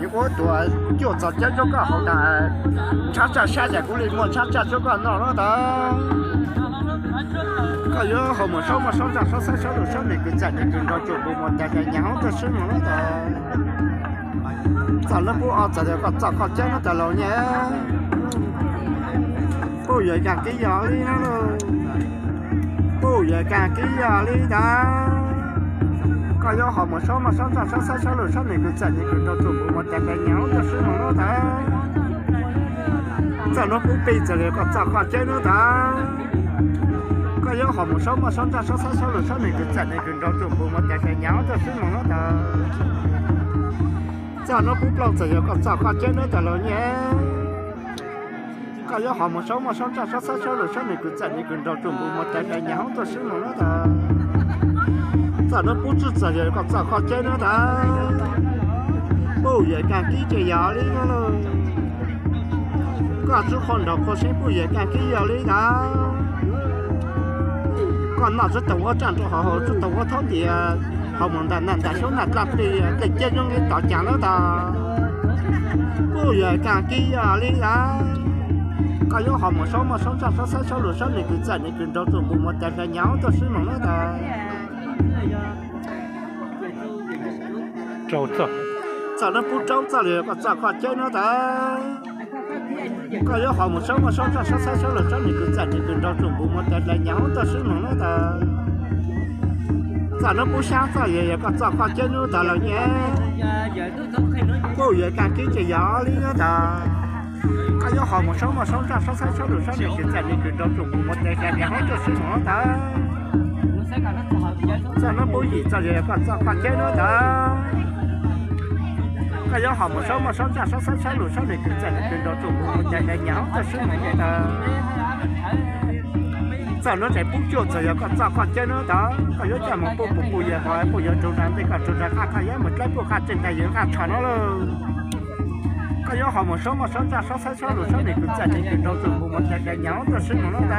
如果多就早点就搞好的，查查下在屋里么查查就搞闹了的。个有好么少么少长少三少六少那个在那个绕就不么大概娘的是么了的。咋了不啊？咋的个咋个讲了的老年？不也干给压力了喽？不也干给压力的？个有好么少么少长少三少六少那个在那个绕就不么大概娘的是么了的。咋了不背着那个咋个讲了的？个有好么少么少长少三少六少那个在那个绕就不么大概娘的是么了的。咋了不老子有个咋个讲了的老年？个有好么少么少长少三少六少那个在那个绕就不么大概娘的是么了的。咋了不知道有个咋个讲了的？不也干给这压力了喽？个只看到可惜不也干给压力的？个那只等我站住好好，只等我掏地啊！好么的难的小难打的，给家中给打讲了的，不也干给压力啦？个有好么少么少长少三少六少那个在那个绕中不么带个娘的是么了的？找着，咋了不找咋了？个咋个讲了的？个有好么少么少长少三少六少那个在那个绕中不么带个娘的是么了的？咋了不想咋也个咋个讲了的了呢？不也干给这压力了的？个有好么少么少长少三少六少那个在那个绕中不么带个娘的是么了的？咋了不一咋也个咋个讲了的？个有好么少么少长少三少六少那个在那个绕中不么带个娘的是么了的？咋了在不就这个咋个讲了的？个有这么不也好，不也周转那个周转看也没来不看真的有看长了喽。个有好么少么少长少三少六少那个在那个绕中不么带个娘的是么了的？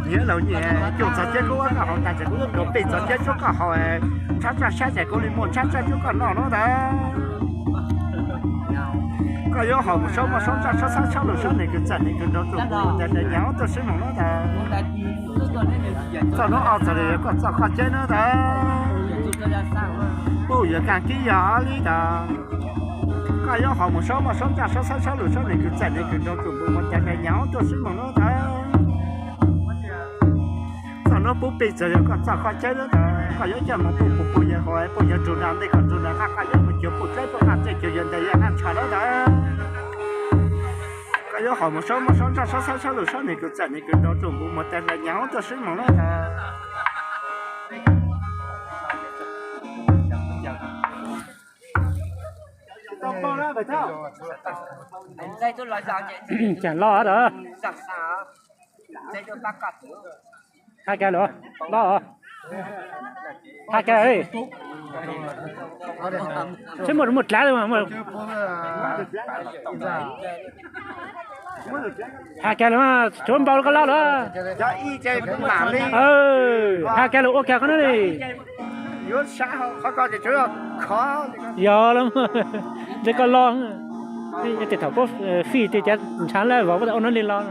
年老年就这些个我搞好，但是我个背这些就搞好哎，查查现在个里么查查就搞闹了的。个有好么少么少长少三少六少那个在那个绕中不么带个娘的是么了的？咋了啊？这里个咋个讲了的？不也干给压力的？个有好么少么少长少三少六少那个在那个绕中不么带个娘的是么了的？咋了不背着个咋个讲了的？个有这么不也好，不也周转那个周转看有么就不再不看这就人的也看长了的。个有好么少么少长少三少六少那个在那个绕中不么带个娘的是么了的？chẳng lo đó, hai cái nữa, lo, hai cái đi, chứ một lá thôi mà, hai cái nữa mà, trốn bao có lo đó, hai cái nữa ok có nó đi. Nếu xã họ có thì chưa khó. Giờ lắm, để con lo, thì thảo có phi thì chắc chắn là vào cái nó lên lo.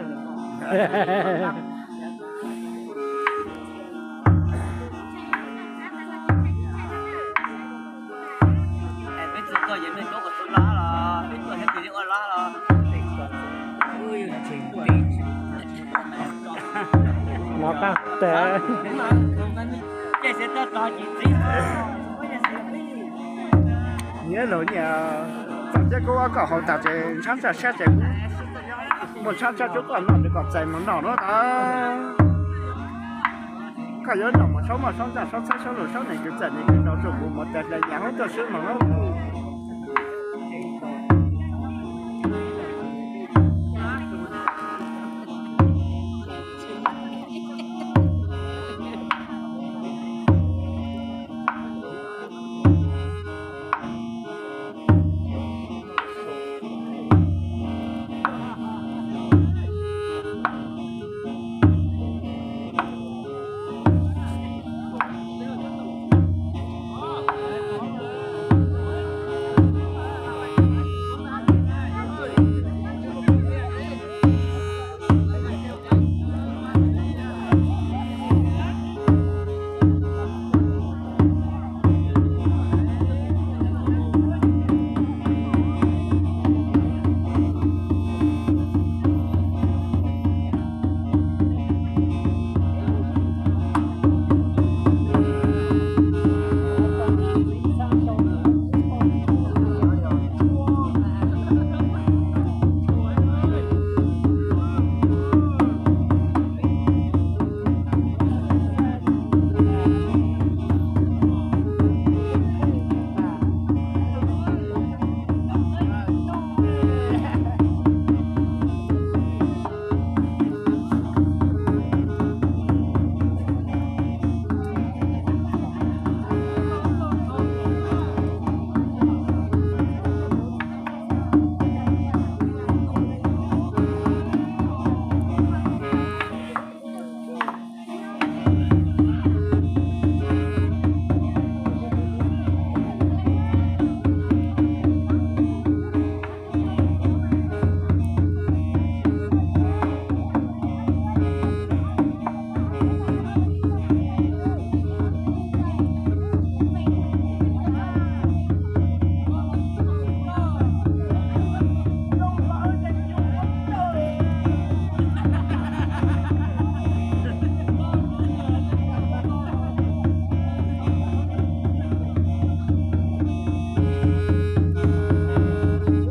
Nó cao, tệ. Nhớ lỗi nhà tạm chắc có cả họ tạm chạy sáng ra xét chạy một sáng ra chỗ còn nó được còn chạy một nọ đó ta cái nhớ nọ mà sáu ra sáu sáu sáu rồi sáu này cứ chạy này cứ nó rồi một một đại là nhà nó cho sướng mà nó